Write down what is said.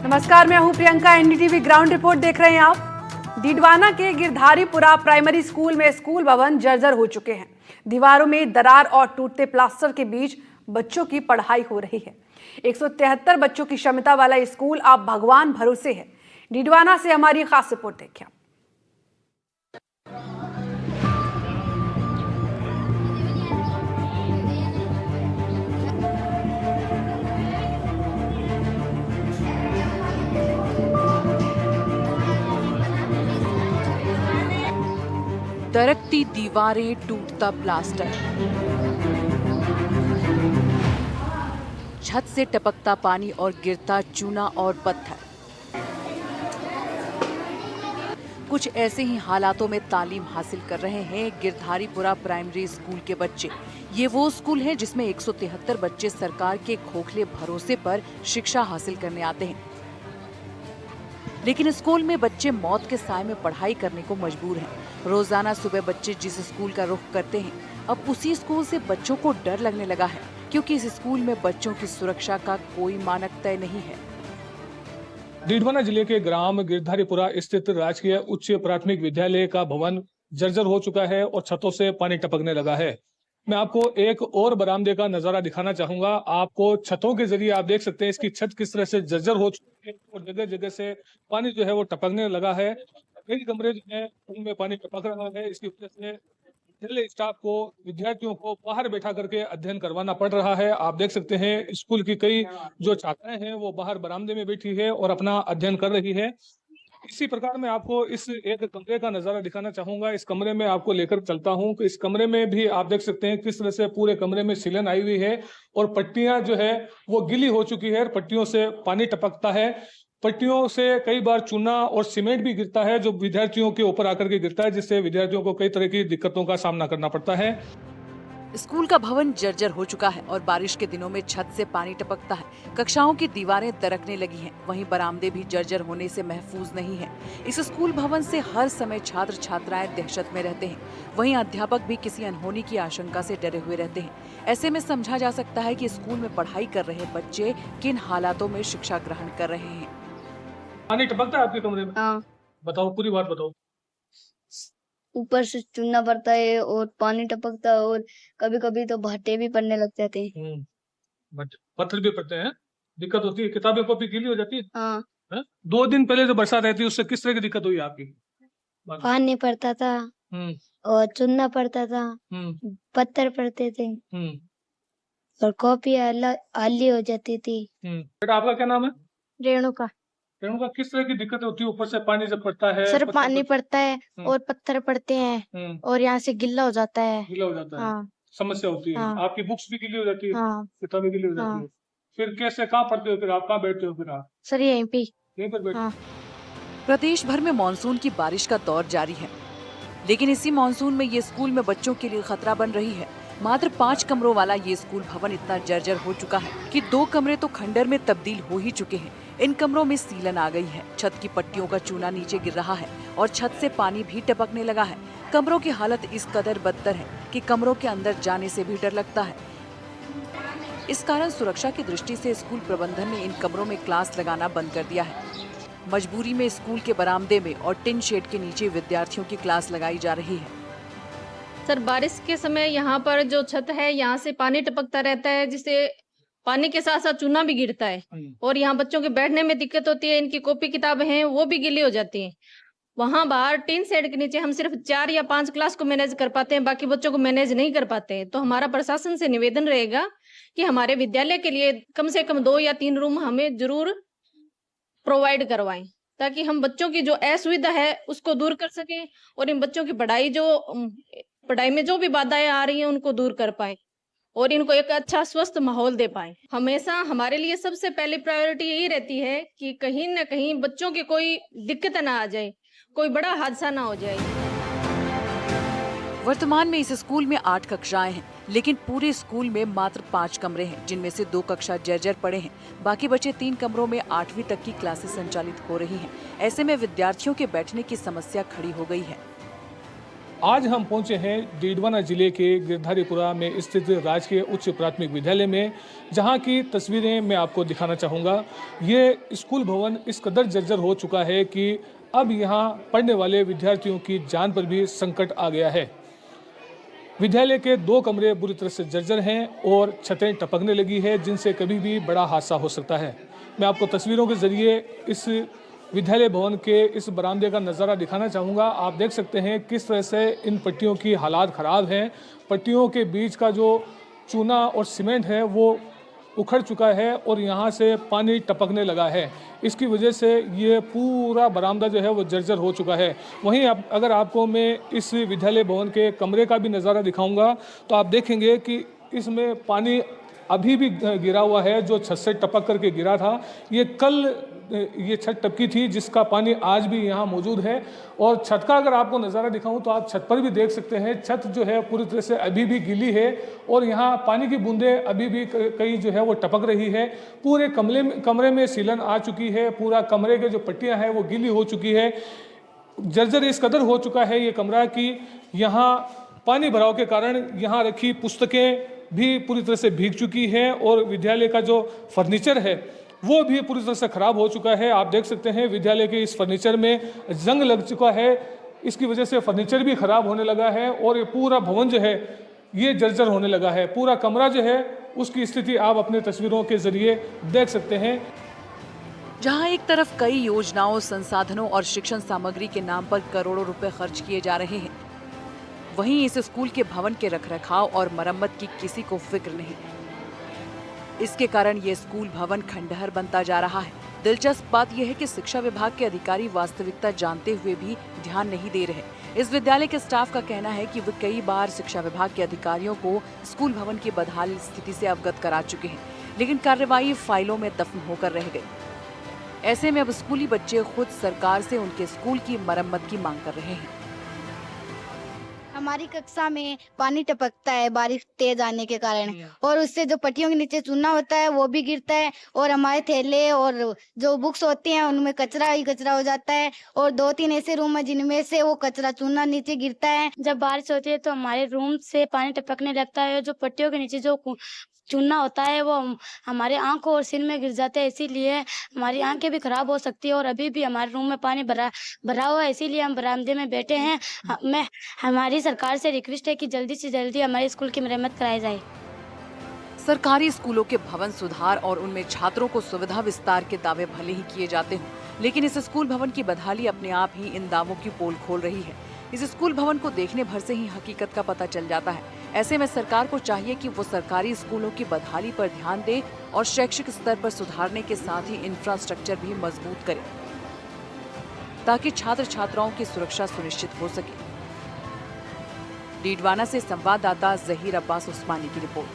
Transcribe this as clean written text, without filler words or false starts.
नमस्कार, मैं हूं प्रियंका। एनडीटीवी ग्राउंड रिपोर्ट देख रहे हैं आप। डीडवाना के गिरधारीपुरा प्राइमरी स्कूल में स्कूल भवन जर्जर हो चुके हैं। दीवारों में दरार और टूटते प्लास्टर के बीच बच्चों की पढ़ाई हो रही है। 173 बच्चों की क्षमता वाला स्कूल अब भगवान भरोसे है। डीडवाना से हमारी खास रिपोर्ट देखिए। दरकती दीवारें, टूटता प्लास्टर, छत से टपकता पानी और गिरता चूना और पत्थर। कुछ ऐसे ही हालातों में तालीम हासिल कर रहे हैं गिरधारीपुरा प्राइमरी स्कूल के बच्चे। ये वो स्कूल है जिसमें 173 बच्चे सरकार के खोखले भरोसे पर शिक्षा हासिल करने आते हैं, लेकिन स्कूल में बच्चे मौत के साए में पढ़ाई करने को मजबूर हैं। रोजाना सुबह बच्चे जिस स्कूल का रुख करते हैं, अब उसी स्कूल से बच्चों को डर लगने लगा है, क्योंकि इस स्कूल में बच्चों की सुरक्षा का कोई मानक तय नहीं है। डीडवाना जिले के ग्राम गिरधारीपुरा स्थित राजकीय उच्च प्राथमिक विद्यालय का भवन जर्जर हो चुका है और छतों से पानी टपकने लगा है। मैं आपको एक और बरामदे का नजारा दिखाना चाहूंगा। आपको छतों के जरिए आप देख सकते हैं इसकी छत किस तरह से जर्जर हो चुकी है और जगह जगह से पानी जो है वो टपकने लगा है। कई कमरे जो है उनमें पानी टपक रहा है। इसकी वजह से विद्यालय स्टाफ को, विद्यार्थियों को बाहर बैठा करके अध्ययन करवाना पड़ रहा है। आप देख सकते हैं स्कूल की कई जो छात्राएं हैं वो बाहर बरामदे में बैठी है और अपना अध्ययन कर रही है। इसी प्रकार मैं आपको इस एक कमरे का नजारा दिखाना चाहूंगा। इस कमरे में आपको लेकर चलता हूं कि इस कमरे में भी आप देख सकते हैं किस तरह से पूरे कमरे में सीलन आई हुई है और पट्टियां जो है वो गीली हो चुकी है। पट्टियों से पानी टपकता है। पट्टियों से कई बार चूना और सीमेंट भी गिरता है जो विद्यार्थियों के ऊपर आकर के गिरता है, जिससे विद्यार्थियों को कई तरह की दिक्कतों का सामना करना पड़ता है। स्कूल का भवन जर्जर हो चुका है और बारिश के दिनों में छत से पानी टपकता है। कक्षाओं की दीवारें दरकने लगी हैं। वहीं बरामदे भी जर्जर होने से महफूज नहीं है। इस स्कूल भवन से हर समय छात्र छात्राएं दहशत में रहते हैं। वहीं अध्यापक भी किसी अनहोनी की आशंका से डरे हुए रहते हैं। ऐसे में समझा जा सकता है कि स्कूल में पढ़ाई कर रहे बच्चे किन हालातों में शिक्षा ग्रहण कर रहे हैं। पानी टपकता है आपके कमरे में? हाँ, बताओ, पूरी बात बताओ। ऊपर से चूना पड़ता है और पानी टपकता है और कभी-कभी तो भाटे भी पड़ने लग जाते हैं। बट पत्थर भी पड़ते हैं, दिक्कत होती है। किताबें कॉपी गीली हो जाती है। हाँ, हैं? 2 दिन पहले जो बरसात रहती है उससे किस तरह की दिक्कत हुई आपकी? पानी पड़ता था हम्म और चूना पड़ता था, हम्म पत्थर पड़ते थे हम्म और कॉपी आली हो जाती थी। बेटा, आपका क्या नाम है? रेणुका। रेणुका, किस तरह की दिक्कत होती है ऊपर से पानी जब पड़ता है? सर, पत्थर पानी पड़ता है और पत्थर पड़ते हैं हम्म और यहाँ से गिल्ला हो जाता है। गीला हो जाता है। हाँ, समस्या होती है। हाँ, आपकी बुक्स भी गीली हो जाती है, हाँ, किताबें गीली हो जाती हाँ। है। फिर कैसे, कहाँ पढ़ते हो फिर आप? कहाँ बैठते हो फिर आप? सर, यहीं पे। यहीं पर बैठते? हाँ। प्रदेश भर में मानसून की बारिश का दौर जारी है, लेकिन इसी मानसून में ये स्कूल में बच्चों के लिए खतरा बन रही है। मात्र 5 कमरों वाला ये स्कूल भवन इतना जर्जर हो चुका है कि 2 कमरे तो खंडर में तब्दील हो ही चुके हैं। इन कमरों में सीलन आ गई है। छत की पट्टियों का चूना नीचे गिर रहा है और छत से पानी भी टपकने लगा है। कमरों की हालत इस कदर बदतर है कि कमरों के अंदर जाने से भी डर लगता है। इस कारण सुरक्षा की दृष्टि से स्कूल प्रबंधन ने इन कमरों में क्लास लगाना बंद कर दिया है। मजबूरी में स्कूल के बरामदे में और टिन शेड के नीचे विद्यार्थियों की क्लास लगाई जा रही है। सर, बारिश के समय यहाँ पर जो छत है यहाँ से पानी टपकता रहता है, जिससे पानी के साथ साथ चूना भी गिरता है और यहाँ बच्चों के बैठने में दिक्कत होती है। इनकी कॉपी किताबें हैं वो भी गीली हो जाती हैं। वहां बाहर टीन शेड के नीचे हम सिर्फ 4 या 5 क्लास को मैनेज कर पाते हैं, बाकी बच्चों को मैनेज नहीं कर पाते हैं। तो हमारा प्रशासन से निवेदन रहेगा कि हमारे विद्यालय के लिए कम से कम 2 या 3 रूम हमें जरूर प्रोवाइड करवाएं, ताकि हम बच्चों की जो असुविधा है उसको दूर कर सकें और इन बच्चों की पढ़ाई में जो भी बाधाएं आ रही हैं उनको दूर कर पाए और इनको एक अच्छा स्वस्थ माहौल दे पाए। हमेशा हमारे लिए सबसे पहले प्रायोरिटी यही रहती है कि कहीं न कहीं बच्चों की कोई दिक्कत ना आ जाए, कोई बड़ा हादसा ना हो जाए। वर्तमान में इस स्कूल में 8 कक्षाएं हैं, लेकिन पूरे स्कूल में मात्र 5 कमरे हैं, जिनमें से 2 कक्षा जर्जर पड़े हैं। बाकी बचे 3 कमरों में 8वीं तक की क्लासेस संचालित हो रही हैं। ऐसे में विद्यार्थियों के बैठने की समस्या खड़ी हो गई है। आज हम पहुंचे हैं डीडवाना जिले के गिरधारीपुरा में स्थित राजकीय उच्च प्राथमिक विद्यालय में, जहां की तस्वीरें मैं आपको दिखाना चाहूँगा। ये स्कूल भवन इस कदर जर्जर हो चुका है कि अब यहाँ पढ़ने वाले विद्यार्थियों की जान पर भी संकट आ गया है। विद्यालय के 2 कमरे बुरी तरह से जर्जर हैं और छतें टपकने लगी है, जिनसे कभी भी बड़ा हादसा हो सकता है। मैं आपको तस्वीरों के जरिए इस विद्यालय भवन के इस बरामदे का नज़ारा दिखाना चाहूँगा। आप देख सकते हैं किस तरह से इन पट्टियों की हालात ख़राब हैं। पट्टियों के बीच का जो चूना और सीमेंट है वो उखड़ चुका है और यहाँ से पानी टपकने लगा है। इसकी वजह से ये पूरा बरामदा जो है वो जर्जर हो चुका है। वहीं अगर आपको मैं इस विद्यालय भवन के कमरे का भी नज़ारा दिखाऊंगा तो आप देखेंगे कि इसमें पानी अभी भी गिरा हुआ है, जो छत से टपक करके गिरा था। ये कल ये छत टपकी थी, जिसका पानी आज भी यहाँ मौजूद है। और छत का अगर आपको नज़ारा दिखाऊं तो आप छत पर भी देख सकते हैं, छत जो है पूरी तरह से अभी भी गीली है और यहाँ पानी की बूंदें अभी भी कहीं जो है वो टपक रही है। पूरे कमरे में सीलन आ चुकी है, पूरा कमरे के जो पट्टियाँ हैं वो गीली हो चुकी है। जर्जर इस कदर हो चुका है ये कमरा कि यहाँ पानी भराव के कारण यहाँ रखी पुस्तकें भी पूरी तरह से भीग चुकी है और विद्यालय का जो फर्नीचर है वो भी पूरी तरह से खराब हो चुका है। आप देख सकते हैं विद्यालय के इस फर्नीचर में जंग लग चुका है। इसकी वजह से फर्नीचर भी खराब होने लगा है और ये पूरा भवन जो है ये जर्जर होने लगा है। पूरा कमरा जो है उसकी स्थिति आप अपने तस्वीरों के जरिए देख सकते हैं। जहां एक तरफ कई योजनाओं, संसाधनों और शिक्षण सामग्री के नाम पर करोड़ों रुपए खर्च किए जा रहे हैं, वहीं इस स्कूल के भवन के रखरखाव और मरम्मत की किसी को फिक्र नहीं। इसके कारण ये स्कूल भवन खंडहर बनता जा रहा है। दिलचस्प बात यह है कि शिक्षा विभाग के अधिकारी वास्तविकता जानते हुए भी ध्यान नहीं दे रहे। इस विद्यालय के स्टाफ का कहना है कि वे कई बार शिक्षा विभाग के अधिकारियों को स्कूल भवन की बदहाल स्थिति से अवगत करा चुके हैं, लेकिन कार्रवाई फाइलों में दफन होकर रह गई। ऐसे में अब स्कूली बच्चे खुद सरकार से उनके स्कूल की मरम्मत की मांग कर रहे हैं। हमारी कक्षा में पानी टपकता है बारिश तेज आने के कारण, और उससे जो पट्टियों के नीचे चूना होता है वो भी गिरता है और हमारे थैले और जो बुक्स होती हैं उनमें कचरा ही कचरा हो जाता है। और 2-3 ऐसे रूम है जिनमें से वो कचरा चूना नीचे गिरता है। जब बारिश होती है तो हमारे रूम से पानी टपकने लगता है और जो पट्टियों के नीचे जो चूना होता है वो हमारे आंखों और सिर में गिर जाता है, इसीलिए हमारी आंखें भी खराब हो सकती है। और अभी भी हमारे रूम में पानी भरा हुआ है, इसीलिए हम बरामदे में बैठे हैं। हमारी सरकार से रिक्वेस्ट है कि जल्दी से जल्दी हमारे स्कूल की मरम्मत कराई जाए। सरकारी स्कूलों के भवन सुधार और उनमें छात्रों को सुविधा विस्तार के दावे भले ही किए जाते हों, लेकिन इस स्कूल भवन की बदहाली अपने आप ही इन दावों की पोल खोल रही है। इस स्कूल भवन को देखने भर से ही हकीकत का पता चल जाता है। ऐसे में सरकार को चाहिए कि वो सरकारी स्कूलों की बदहाली पर ध्यान दे और शैक्षिक स्तर पर सुधारने के साथ ही इंफ्रास्ट्रक्चर भी मजबूत करे, ताकि छात्र छात्राओं की सुरक्षा सुनिश्चित हो सके। डीडवाना से संवाददाता जहीर अब्बास उस्मानी की रिपोर्ट।